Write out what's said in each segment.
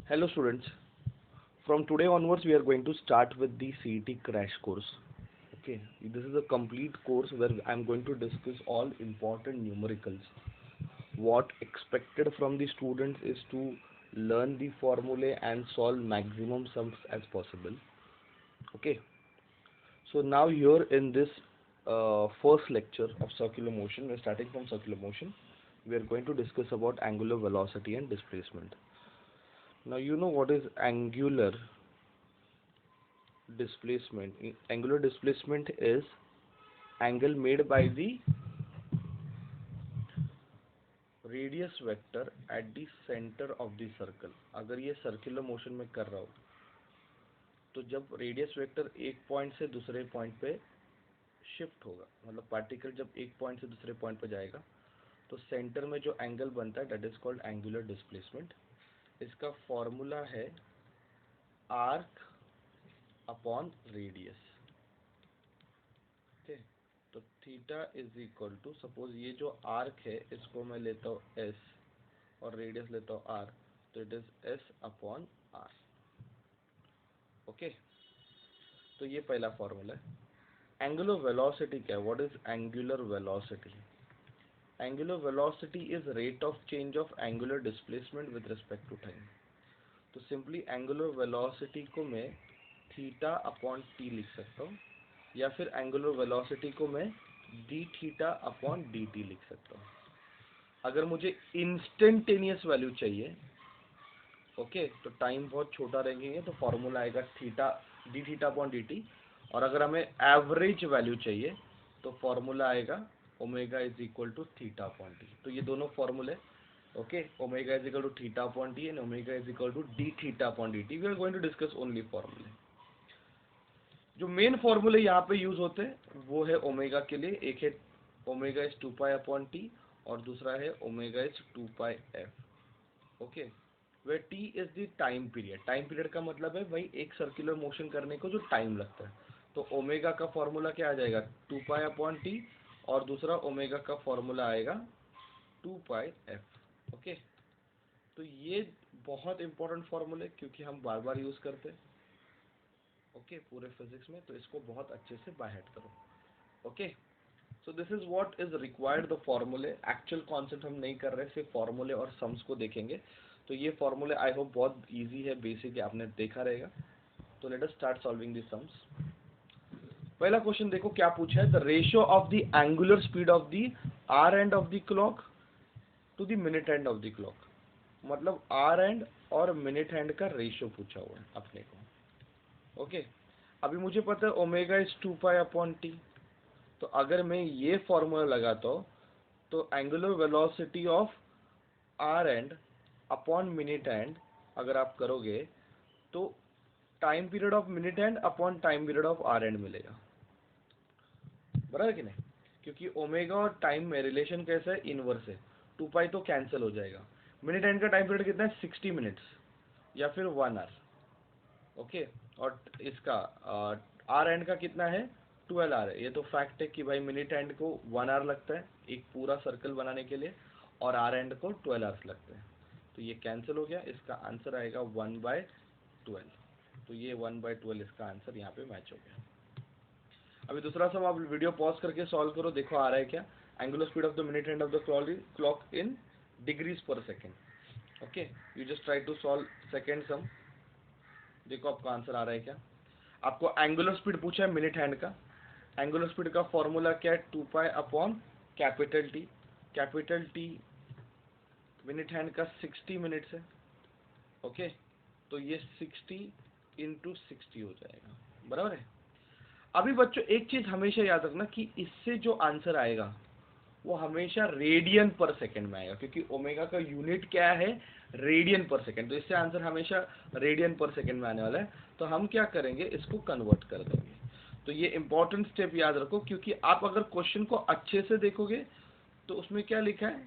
Hello students, from today onwards we are going to start with the CET crash course. Okay, this is a complete course where I am going to discuss all important numericals. What expected from the students is to learn the formulae and solve maximum sums as possible. Okay, so now here in this first lecture of circular motion, we are starting from circular motion. We are going to discuss about angular velocity and displacement. Now you know what is angular displacement. Angular displacement is angle made by the radius vector at the center of the circle. अगर ये circular motion में कर रहा हो तो जब radius vector एक point से दूसरे पॉइंट पे शिफ्ट होगा, मतलब पार्टिकल जब एक पॉइंट से दूसरे पॉइंट पे जाएगा तो सेंटर में जो एंगल बनता है that is called angular displacement. इसका फॉर्मूला है आर्क अपॉन रेडियस. ओके, तो theta is equal to, suppose ये जो आर्क है इसको मैं लेता हूँ एस और रेडियस लेता हूँ आर, तो it is S upon R. Okay, तो ये पहला फॉर्मूला है. एंगुलर वेलोसिटी क्या है? What is angular velocity? Angular velocity is rate of change of angular displacement with respect to time. तो सिंपली एंगुलर वेलोसिटी को मैं थीटा अपॉन टी लिख सकता हूँ, या फिर एंगुलर वेलोसिटी को मैं D theta upon D T लिख सकता हूँ. अगर मुझे इंस्टेंटेनियस वैल्यू चाहिए, ओके, तो टाइम बहुत छोटा रहेंगे तो फॉर्मूला आएगा theta D theta upon D T. और अगर हमें एवरेज वैल्यू चाहिए तो फॉर्मूला आएगा omega is equal to theta upon T. तो ये दोनों फॉर्मूले, okay, omega is equal to theta upon T and omega is equal to D theta upon D T. We are going to discuss only फॉर्मूले. जो main फॉर्मूले यहाँ पे use होते हैं वो है ओमेगा के लिए. एक है omega is 2 pi upon T और दूसरा है omega is 2 pi F. Okay, way T is the time period. Time period का मतलब है भाई एक सर्कुलर मोशन करने को जो टाइम लगता है. तो ओमेगा का फॉर्मूला क्या आ जाएगा? 2 पाई अपॉन टी और दूसरा ओमेगा का फॉर्मूला आएगा 2 पाई एफ. ओके, तो ये बहुत इंपॉर्टेंट फॉर्मूले क्योंकि हम बार बार यूज करते हैं, ओके, पूरे फिजिक्स में. तो इसको बहुत अच्छे से बाय हार्ट करो. Okay, so this is what is required the फॉर्मूले. एक्चुअल कॉन्सेप्ट हम नहीं कर रहे, सिर्फ फॉर्मूले और सम्स को देखेंगे. तो ये फॉर्मूले आई होप बहुत इजी है, बेसिक है, आपने देखा रहेगा. तो let us start solving the sums. पहला क्वेश्चन देखो क्या पूछा है. The ratio of the angular speed of the hour hand of the clock to the minute hand of the clock. मतलब आर एंड और मिनट हैंड का ratio पूछा हुआ है अपने को. ओके, अभी मुझे पता है omega is 2 pi upon T. तो अगर मैं ये फॉर्मूला लगाता हूँ तो angular velocity of hour hand upon minute hand अगर आप करोगे तो time period of minute hand upon time period of hour hand मिलेगा. बराबर कि नहीं? क्योंकि ओमेगा और टाइम में रिलेशन कैसा है? इनवर्स है. 2 पाई तो कैंसिल हो जाएगा. मिनट हैंड का टाइम पीरियड कितना है? 60 मिनट्स या फिर 1 आवर. ओके, और इसका आर एंड का कितना है? 12 आवर है. ये तो फैक्ट है कि भाई मिनट हैंड को 1 आवर लगता है एक पूरा सर्कल बनाने के लिए और आर एंड को 12 आवर्स लगते हैं. तो ये कैंसिल हो गया. इसका आंसर आएगा 1/12. तो ये 1/12 इसका आंसर यहाँ पे मैच हो गया. अभी दूसरा सम आप वीडियो पॉज करके सॉल्व करो, देखो आ रहा है क्या. Angular speed of the minute hand of the clock in degrees per second. Okay, you just try to solve second sum. देखो आपका आंसर आ रहा है क्या. आपको एंगुलर स्पीड पूछा है मिनट हैंड का. एंगुलर स्पीड का फॉर्मूला क्या है? 2 pi upon capital T. Capital T minute hand का 60 मिनट्स है. ओके, तो ये 60 इंटू 60 हो जाएगा. बराबर है. अभी बच्चों एक चीज हमेशा याद रखना कि इससे जो आंसर आएगा वो हमेशा रेडियन पर सेकंड में आएगा, क्योंकि ओमेगा का यूनिट क्या है? Radian per second. तो इससे आंसर हमेशा रेडियन पर सेकंड में आने वाला है. तो हम क्या करेंगे, इसको कन्वर्ट कर देंगे. तो ये इंपॉर्टेंट स्टेप याद रखो, क्योंकि आप अगर क्वेश्चन को अच्छे से देखोगे तो उसमें क्या लिखा है,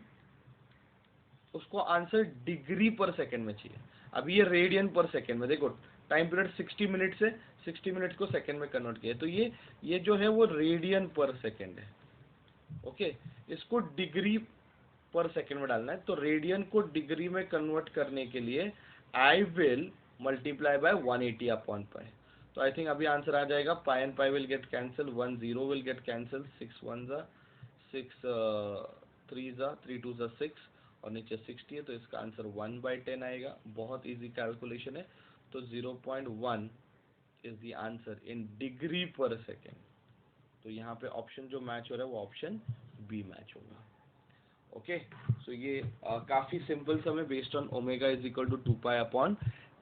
उसको आंसर डिग्री पर सेकंड में चाहिए. अभी ये रेडियन पर सेकंड में, देखो टाइम पीरियड 60 मिनट से 60 मिनट को सेकंड में कन्वर्ट किया. तो ये जो है वो रेडियन पर सेकंड है. ओके, इसको डिग्री पर सेकंड में डालना है. तो रेडियन को डिग्री में कन्वर्ट करने के लिए I will multiply by 180 upon pi. तो आई थिंक अभी आंसर आ जाएगा, pi and pi will get cancel, 1 0 will get cancel, 6 1 जा 6 3 जा 3 2 जा 6 और नीचे 60 है, तो इसका आंसर 1/10 आएगा। बहुत इजी कैलकुलेशन है। तो 0.1 is the answer in degree पर सेकेंड। तो यहाँ पे ऑप्शन जो मैच हो रहा है वो ऑप्शन बी मैच होगा। ओके, सो ये काफी सिंपल सम है based on omega is equal to 2 pi upon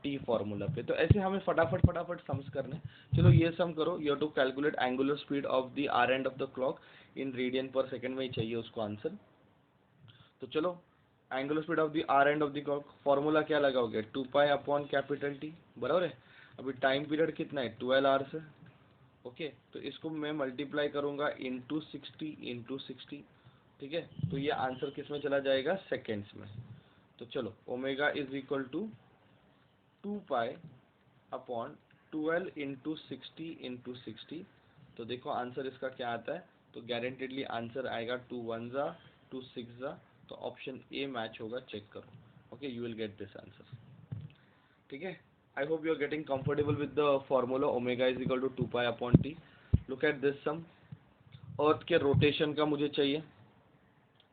T formula पे। तो ऐसे हमें फटाफट सम्स करने। चलो ये सम करो। You have to calculate angular speed of the hour hand of the clock in radian per second में ही चाहिए उसको आंसर। तो चलो, angular speed of the hour hand of the clock formula क्या लगाओगे, 2 पाई अपॉन कैपिटल टी, बराबर है। अभी टाइम पीरियड कितना है, 12 आवर्स है। ओके, तो इसको मैं मल्टीप्लाई करूंगा इंटू 60, ठीक है। तो ये आंसर किस में चला जाएगा, सेकेंड्स में। तो चलो, omega is equal to 2 pi upon 12 into 60। तो देखो आंसर इसका क्या आता है। तो गारंटेडली आंसर आएगा 2 1 जा 2 6 जा। तो ऑप्शन ए मैच होगा, चेक करो। Okay, you will get this answer. ठीक है, I hope you are getting comfortable with the formula omega is equal to 2 pi upon T. Look at this sum. Earth के rotation का मुझे चाहिए।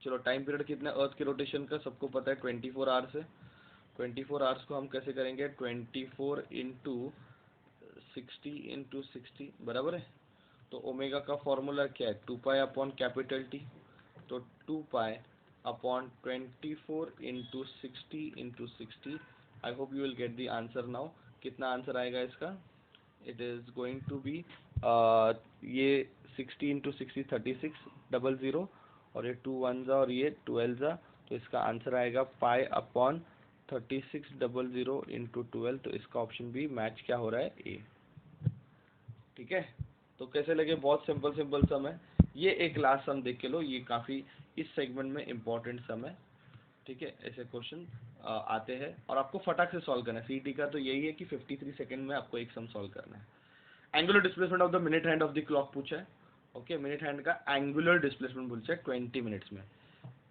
चलो, time period कितना है अर्थ के रोटेशन का, सबको पता है 24 आवर्स है। 24 आवर्स को हम कैसे करेंगे, 24 इंटू 60, बराबर है। तो ओमेगा का फॉर्मूला क्या है, 2 पाई अपॉन कैपिटल टी। तो 2 pi upon 24 into 60। I hope you will get the answer now. कितना आंसर आएगा इसका, it is going to be ये 60 इंटू 60 36 00 और ये 2 1 जा और ये 12 जा। तो इसका आंसर आएगा पाई अपॉन 3600 इंटू 12। तो इसका ऑप्शन भी मैच क्या हो रहा है, ए। ठीक है, तो कैसे लगे, बहुत सिंपल सम है। ये एक लास्ट सम देख के लो, ये काफी इस सेगमेंट में इंपॉर्टेंट सम है। ठीक है, ऐसे क्वेश्चन आते हैं और आपको फटाक से सॉल्व करना है। सीईटी का तो यही है कि 53 सेकंड में आपको एक सम सॉल्व करना है। Angular displacement of the minute hand of the clock पूछा है। ओके, मिनट हैंड का एंगुलर डिस्प्लेसमेंट पूछा है 20 मिनट्स में।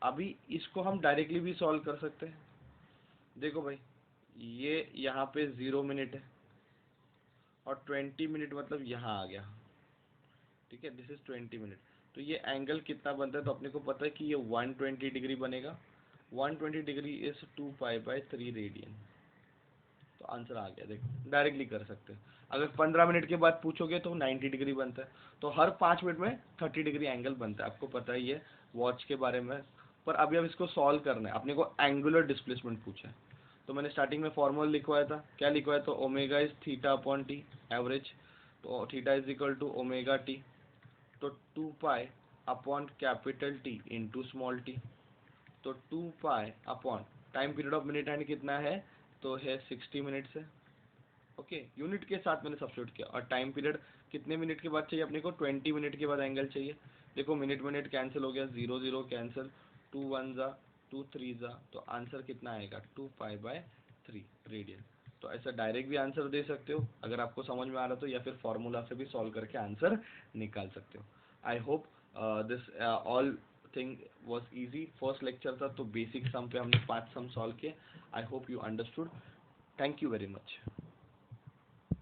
अभी इसको हम डायरेक्टली भी सॉल्व कर सकते हैं। देखो भाई, ये यहाँ पे 0 मिनट है और 20 मिनट मतलब यहाँ आ गया। ठीक है, दिस इज 20 मिनट। तो ये एंगल कितना बनता है, तो अपने को पता है कि ये 120 डिग्री बनेगा। 120 डिग्री इज 2 पाई/3 रेडियन। तो आंसर आ गया, देखो डायरेक्टली कर सकते हैं। अगर 15 मिनट के बाद पूछोगे तो 90 डिग्री बनता है। तो हर 5 मिनट में 30 डिग्री एंगल बनता है, आपको पता ही है वॉच के बारे में। पर अभी अब इसको सॉल्व करना है, अपने को एंगुलर डिस्प्लेसमेंट पूछा है। तो मैंने स्टार्टिंग में फॉर्मूला लिखवाया था, क्या लिखवाया, तो omega is theta upon T average. तो theta is equal to omega T. तो 2 pi upon capital T into small T. तो 2 pi upon time period of minute hand कितना है, तो है 60 मिनट्स है। ओके, यूनिट के साथ मैंने सब्स्टिट्यूट किया। और टाइम पीरियड कितने मिनट के बाद चाहिए अपने को, 20 मिनट के बाद एंगल चाहिए। देखो मिनट कैंसिल हो गया, 0 0 कैंसिल, 2 1 जा 2 3 जा। तो आंसर कितना आएगा, 2 पाई/3 रेडियन। तो ऐसा डायरेक्ट भी आंसर दे सकते हो अगर आपको समझ में आ रहा तो, या फिर फॉर्मूला से भी सॉल्व करके आंसर निकाल सकते हो। I hope this all thing was easy. First lecture था तो बेसिक सम पे हमने 5 सम सॉल्व किए। आई hope you understood. Thank you very much.